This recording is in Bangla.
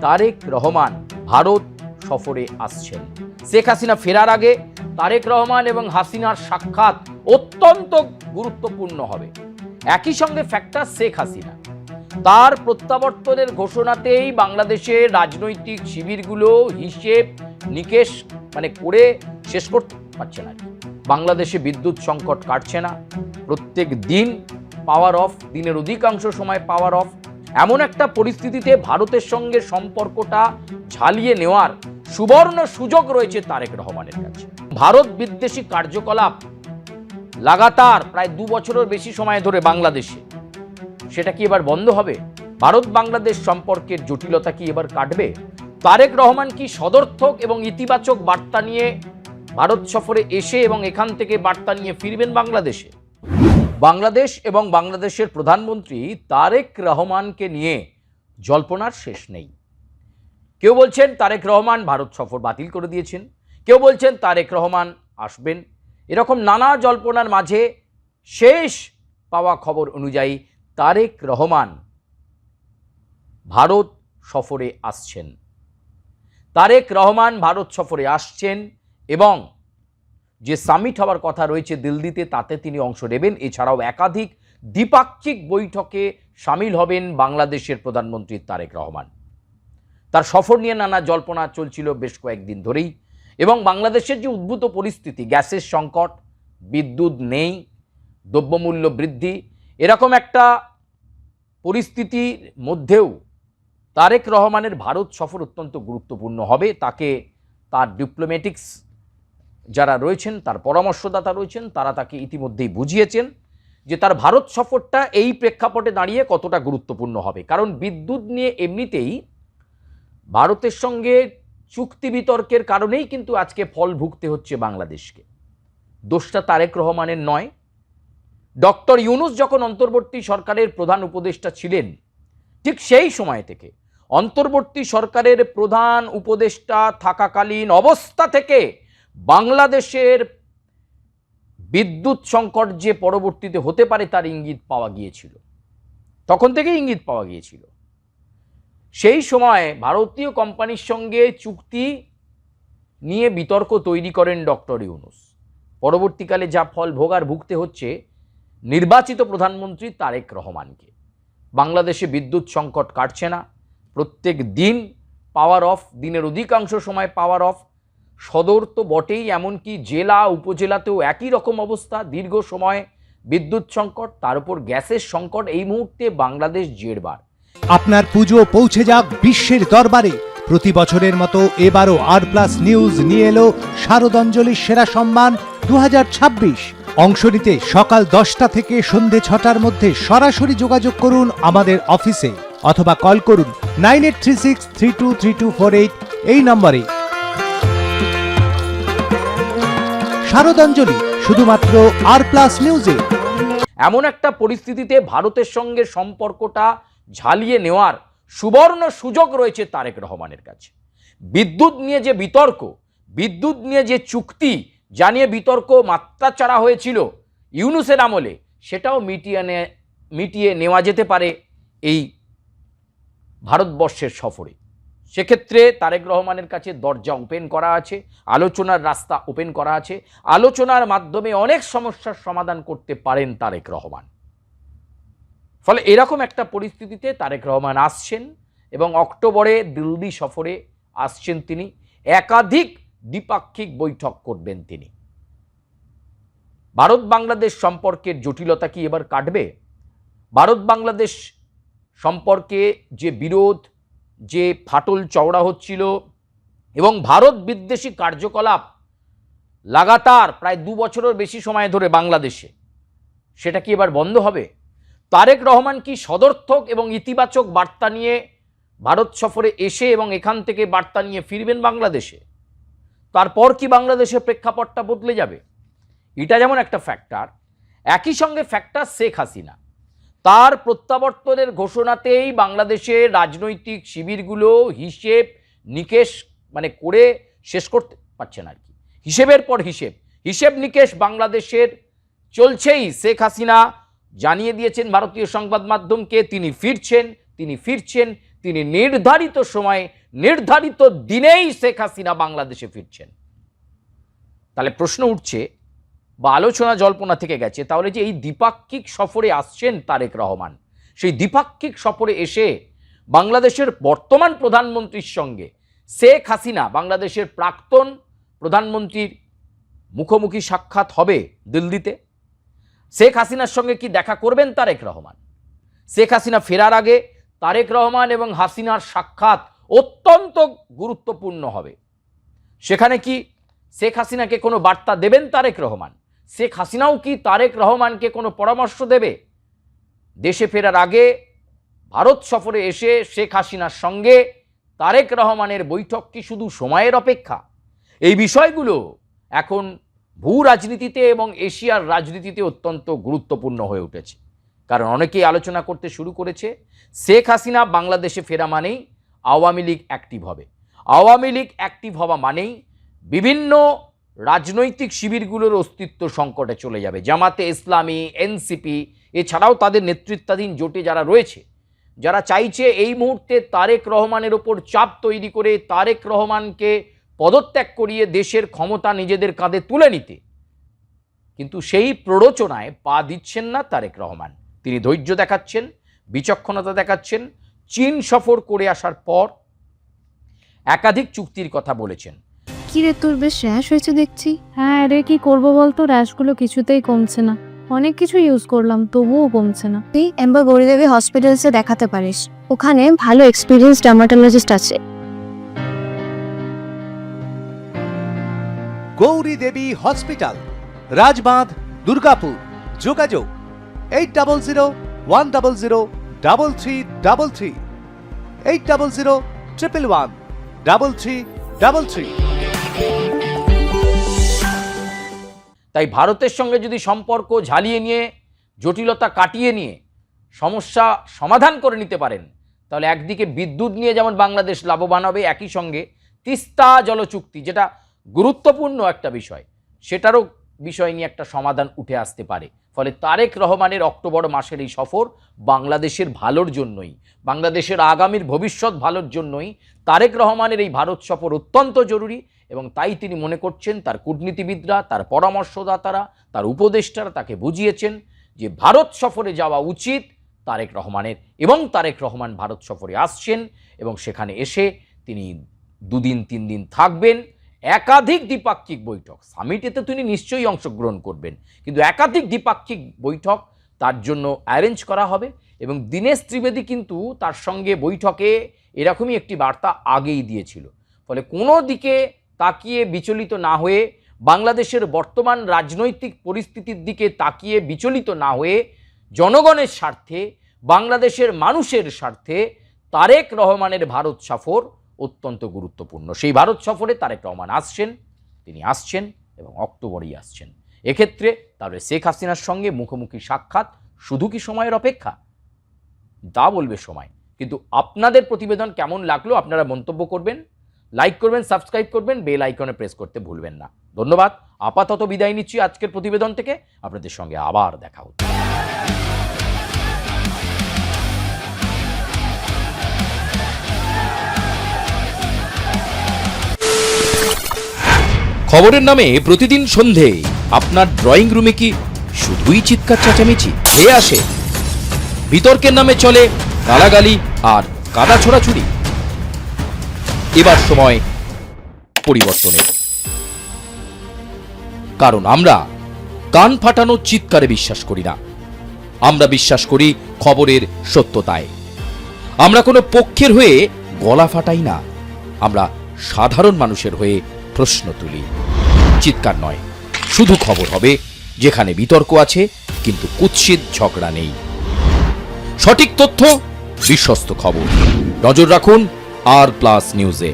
তারেক রহমান ভারত সফরে আসছেন। শেখ হাসিনা ফেরার আগে তারেক রহমান এবং হাসিনার সাক্ষাৎ অত্যন্ত গুরুত্বপূর্ণ হবে। একই সঙ্গে ফ্যাক্টর শেখ হাসিনা তার প্রত্যাবর্তনের ঘোষণাতেই বাংলাদেশের রাজনৈতিক শিবিরগুলো হিসেব নিকেশ করে শেষ করতে পারছে না। বাংলাদেশে বিদ্যুৎ সংকট কাটছে না, প্রত্যেক দিন পাওয়ার অফ, দিনের অধিকাংশ সময় পাওয়ার অফ। এমন একটা পরিস্থিতিতে ভারতের সঙ্গে সম্পর্কটা ঝালিয়ে নেওয়ার সুবর্ণ সুযোগ রয়েছে তারেক রহমানের কাছে। ভারত বিদ্বেষী কার্যকলাপ লাগাতার প্রায় 2 বছরের বেশি সময় ধরে বাংলাদেশে, সেটা কি এবার বন্ধ হবে? ভারত বাংলাদেশ সম্পর্কের জটিলতা কি এবার কাটবে? তারেক রহমান কি সদর্থক এবং ইতিবাচক বার্তা নিয়ে ভারত সফরে এসে এবং এখান থেকে বার্তা নিয়ে ফিরবেন বাংলাদেশে? বাংলাদেশ এবং বাংলাদেশের প্রধানমন্ত্রী তারেক রহমানকে নিয়ে জল্পনার শেষ নেই। কেউ বলছেন তারেক রহমান ভারত সফর বাতিল করে দিয়েছেন, কেউ বলছেন তারেক রহমান আসবেন। এরকম নানা জল্পনার মাঝে শেষ পাওয়া খবর অনুযায়ী তারেক রহমান ভারত সফরে আসছেন। তারেক রহমান ভারত সফরে আসছেন এবং যে সামিট হওয়ার কথা রয়েছে দিল্লিতে, তাতে তিনি অংশ নেবেন। এছাড়াও একাধিক দ্বিপাক্ষিক বৈঠকে সামিল হবেন বাংলাদেশের প্রধানমন্ত্রী তারেক রহমান। তার সফর নিয়ে নানা জল্পনা চলছিল বেশ কয়েকদিন ধরেই, এবং বাংলাদেশের যে উদ্ভূত পরিস্থিতি, গ্যাসের সংকট, বিদ্যুৎ নেই, দ্রব্যমূল্য বৃদ্ধি, এরকম একটা পরিস্থিতির মধ্যেও তারেক রহমানের ভারত সফর অত্যন্ত গুরুত্বপূর্ণ হবে। তাকে তার ডিপ্লোম্যাটিক্স যারা রয়েছেন, তার পরামর্শদাতা রয়েছেন, তারা তাকে ইতিমধ্যেই বুঝিয়েছেন যে তার ভারত সফরটা এই প্রেক্ষাপটে দাঁড়িয়ে কতটা গুরুত্বপূর্ণ হবে। কারণ বিদ্যুৎ নিয়ে এমনিতেই ভারতের সঙ্গে চুক্তি বিতর্কের কারণেই কিন্তু আজকে ফল ভুগতে হচ্ছে বাংলাদেশকে। দোষটা তারেক রহমানের নয়। ডক্টর ইউনূস যখন অন্তর্বর্তী সরকারের প্রধান উপদেষ্টা ছিলেন, ঠিক সেই সময় থেকে অন্তর্বর্তী সরকারের প্রধান উপদেষ্টা থাকাকালীন অবস্থা থেকে বাংলাদেশের বিদ্যুৎ সংকট যে পরবর্তীতে হতে পারে তার ইঙ্গিত পাওয়া গিয়েছিল, তখন থেকেই ইঙ্গিত পাওয়া গিয়েছিল। সেই সময় ভারতীয় কোম্পানির সঙ্গে চুক্তি নিয়ে বিতর্ক তৈরি করেন ডক্টর ইউনূস। পরবর্তীকালে যা ফল ভুগতে হচ্ছে নির্বাচিত প্রধানমন্ত্রী তারেক রহমানকে। বাংলাদেশে বিদ্যুৎ সংকট কাটছে না, প্রত্যেক দিন পাওয়ার অফ, দিনের অধিকাংশ সময় পাওয়ার অফ। সদর তো বটেই, এমনকি জেলা উপজেলাতেও একই রকম অবস্থা, দীর্ঘ সময় বিদ্যুৎ সংকট, তার উপর গ্যাসের সংকট। এই মুহূর্তে বাংলাদেশ জেরবার। আপনার পুজো পৌঁছে যাক বিশ্বের দরবারে। প্রতি বছরের মতো এবারও আর+ নিউজ নিয়ে এলো শারদাঞ্জলির সেরা সম্মান 2026। অংশ নিতে সকাল 10টা থেকে সন্ধে 6টার মধ্যে সরাসরি যোগাযোগ করুন আমাদের অফিসে, অথবা কল করুন 9836323248 এই নম্বরে। শারদাঞ্জলি শুধুমাত্র আর+ নিউজে। এমন একটা পরিস্থিতিতে ভারতের সঙ্গে সম্পর্কটা ঝালিয়ে নেওয়ার সুবর্ণ সুযোগ রয়েছে তারেক রহমানের কাছে। বিদ্যুৎ নিয়ে যে বিতর্ক, বিদ্যুৎ নিয়ে যে চুক্তি জানিয়ে বিতর্ক মাত্রাচাড়া হয়েছিল ইউনূসের আমলে, সেটাও মিটিয়ে নেওয়া যেতে পারে এই ভারতবর্ষের সফরে। সেক্ষেত্রে তারেক রহমানের কাছে দরজা ওপেন করা আছে, আলোচনার রাস্তা ওপেন করা আছে। আলোচনার মাধ্যমে অনেক সমস্যার সমাধান করতে পারেন তারেক রহমান। ফলে এরকম একটা পরিস্থিতিতে তারেক রহমান আসছেন এবং অক্টোবরে দিল্লি সফরে আসছেন তিনি। একাধিক দ্বিপাক্ষিক বৈঠক করবেন তিনি। ভারত বাংলাদেশ সম্পর্কের জটিলতা কি এবার কাটবে? ভারত বাংলাদেশ সম্পর্কে যে বিরোধ, যে ফাটল চওড়া হচ্ছিল এবং ভারত বিদ্বেষী কার্যকলাপ লাগাতার প্রায় 2 বছরের বেশি সময় ধরে বাংলাদেশে, সেটা কি এবার বন্ধ হবে? তারেক রহমান কি সদর্থক এবং ইতিবাচক বার্তা নিয়ে ভারত সফরে এসে এবং এখান থেকে বার্তা নিয়ে ফিরবেন বাংলাদেশে? তারপর কি বাংলাদেশের প্রেক্ষাপটটা বদলে যাবে? এটা যেমন একটা ফ্যাক্টর, একই সঙ্গে ফ্যাক্টর শেখ হাসিনা তার প্রত্যাবর্তনের ঘোষণাতেই বাংলাদেশের রাজনৈতিক শিবিরগুলো হিসেব নিকেশ করে শেষ করতে পারছে না। হিসেবের পর হিসেব নিকেশ বাংলাদেশের চলছেই। শেখ হাসিনা জানিয়ে দিয়েছেন ভারতীয় সংবাদ মাধ্যমকে তিনি ফিরছেন, তিনি নির্ধারিত সময়ে নির্ধারিত দিনেই শেখ হাসিনা বাংলাদেশে ফিরছেন। তাহলে প্রশ্ন উঠছে বা আলোচনা জল্পনা থেকে গেছে, তাহলে যে এই দ্বিপাক্ষিক সফরে আসছেন তারেক রহমান, সেই দ্বিপাক্ষিক সফরে এসে বাংলাদেশের বর্তমান প্রধানমন্ত্রীর সঙ্গে শেখ হাসিনা বাংলাদেশের প্রাক্তন প্রধানমন্ত্রীর মুখোমুখি সাক্ষাৎ হবে দিল্লিতে। শেখ হাসিনার সঙ্গে কি দেখা করবেন তারেক রহমান? শেখ হাসিনা ফেরার আগে তারেক রহমান এবং হাসিনার সাক্ষাৎ অত্যন্ত গুরুত্বপূর্ণ হবে। সেখানে কি শেখ হাসিনাকে কোনো বার্তা দেবেন তারেক রহমান? শেখ হাসিনাও কি তারেক রহমানকে কোনো পরামর্শ দেবে? দেশে ফেরার আগে ভারত সফরে এসে শেখ হাসিনার সঙ্গে তারেক রহমানের বৈঠক কি শুধু সময়ের অপেক্ষা? এই বিষয়গুলো এখন ভূ রাজনীতিতে এবং এশিয়ার রাজনীতিতে অত্যন্ত গুরুত্বপূর্ণ হয়ে উঠেছে। কারণ অনেকেই আলোচনা করতে শুরু করেছে শেখ হাসিনা বাংলাদেশে ফেরা মানেই আওয়ামী লীগ অ্যাক্টিভ হবে। আওয়ামী লীগ অ্যাক্টিভ হওয়া মানেই বিভিন্ন রাজনৈতিক শিবিরগুলোর অস্তিত্ব সংকটে চলে যাবে। জামাতে ইসলামী, এনসিপি, এছাড়াও তাদের নেতৃত্বাধীন জোটে যারা রয়েছে, যারা চাইছে এই মুহূর্তে তারেক রহমানের ওপর চাপ তৈরি করে তারেক রহমানকে পদত্যাগ করিয়ে দেশের ক্ষমতা নিজেদের কাঁধে তুলে নিতে, কিন্তু সেই প্ররোচনায় পা দিচ্ছেন না তারেক রহমান। তিনি ধৈর্য দেখাচ্ছেন, বিচক্ষণতা দেখাচ্ছেন। চীন সফর করে আসার পর একাধিক চুক্তির কথা বলেছেন। কি রে, তোর বেশ র্যাশ হয়েছে দেখছি। হ্যাঁ রে, কি করবো বলতো, র্যাশগুলো কিছুতেই কমছে না। অনেক কিছু ইউজ করলাম তবুও কমছে না। তুই এম্বার গৌরীদেবী হসপিটালসে দেখাতে পারিস, ওখানে ভালো এক্সপিরিয়েন্স ডার্মাটোলজিস্ট আছে। গৌরী দেবী হসপিটাল, রাজবাঁধ, দুর্গাপুর। যোগাযোগ 8001003333, 8001113333। তাই ভারতের সঙ্গে যদি সম্পর্ক ঝালিয়ে নিয়ে, জটিলতা কাটিয়ে নিয়ে সমস্যা সমাধান করে নিতে পারেন, তাহলে একদিকে বিদ্যুৎ নিয়ে যেমন বাংলাদেশ লাভবান হবে, একই সঙ্গে তিস্তা জল চুক্তি, যেটা গুরুত্বপূর্ণ একটা বিষয়, সেটারও বিষয় নিয়ে একটা সমাধান উঠে আসতে পারে। ফলে তারেক রহমানের অক্টোবর মাসের এই সফর বাংলাদেশের ভালোর জন্যই, বাংলাদেশের আগামীর ভবিষ্যৎ ভালোর জন্যই তারেক রহমানের এই ভারত সফর অত্যন্ত জরুরি। এবং তাই তিনি মনে করছেন, তার কূটনীতিবিদরা, তার পরামর্শদাতারা, তার উপদেষ্টারা তাকে বুঝিয়েছেন যে ভারত সফরে যাওয়া উচিত তারেক রহমানের, এবং তারেক রহমান ভারত সফরে আসছেন এবং সেখানে এসে তিনি 2 দিন 3 দিন থাকবেন। একাধিক দ্বিপাক্ষিক বৈঠক, সামিটেতে তিনি নিশ্চয়ই অংশগ্রহণ করবেন, কিন্তু একাধিক দ্বিপাক্ষিক বৈঠক তার জন্য অ্যারেঞ্জ করা হবে। এবং দীনেশ ত্রিবেদী কিন্তু তার সঙ্গে বৈঠকে এরকমই একটি বার্তা আগেই দিয়েছিল। ফলে কোনো দিকে তাকিয়ে বিচলিত না হয়ে, বাংলাদেশের বর্তমান রাজনৈতিক পরিস্থিতির দিকে তাকিয়ে বিচলিত না হয়ে, জনগণের স্বার্থে, বাংলাদেশের মানুষের স্বার্থে তারেক রহমানের ভারত সফর অত্যন্ত গুরুত্বপূর্ণ। সেই ভারত সফরে তারেক রহমান আসছেন, তিনি আসছেন এবং অক্টোবরেই আসছেন। এক্ষেত্রে তাহলে শেখ হাসিনার সঙ্গে মুখোমুখি সাক্ষাৎ শুধু কি সময়ের অপেক্ষা? তা বলবে সময়। কিন্তু আপনাদের প্রতিবেদন কেমন লাগলো আপনারা মন্তব্য করবেন, লাইক করবেন, সাবস্ক্রাইব করবেন, বেল আইকনে প্রেস করতে ভুলবেন না। ধন্যবাদ। আপাতত বিদায় নিচ্ছি আজকের প্রতিবেদন থেকে। আপনাদের সঙ্গে আবার দেখা হচ্ছে। খবরের নামে প্রতিদিন সন্ধে আপনার ড্রয়িং রুমে কি শুধুই চিৎকার চেঁচামেচি খেয়ে আসে? বিতর্কের নামে চলে গালাগালি আর কাদা ছোড়াছুড়ি। এবার সময় পরিবর্তনের, কারণ আমরা কান ফাটানো চিৎকারে বিশ্বাস করি না। আমরা বিশ্বাস করি খবরের সত্যতায়। আমরা কোনো পক্ষের হয়ে গলা ফাটাই না, আমরা সাধারণ মানুষের হয়ে প্রশ্ন তুলি। চিৎকার নয়, শুধু খবর হবে যেখানে বিতর্ক আছে কিন্তু কুৎসিত ঝগড়া নেই। সঠিক তথ্য, বিশ্বস্ত খবর। নজর রাখুন আর প্লাস নিউজে।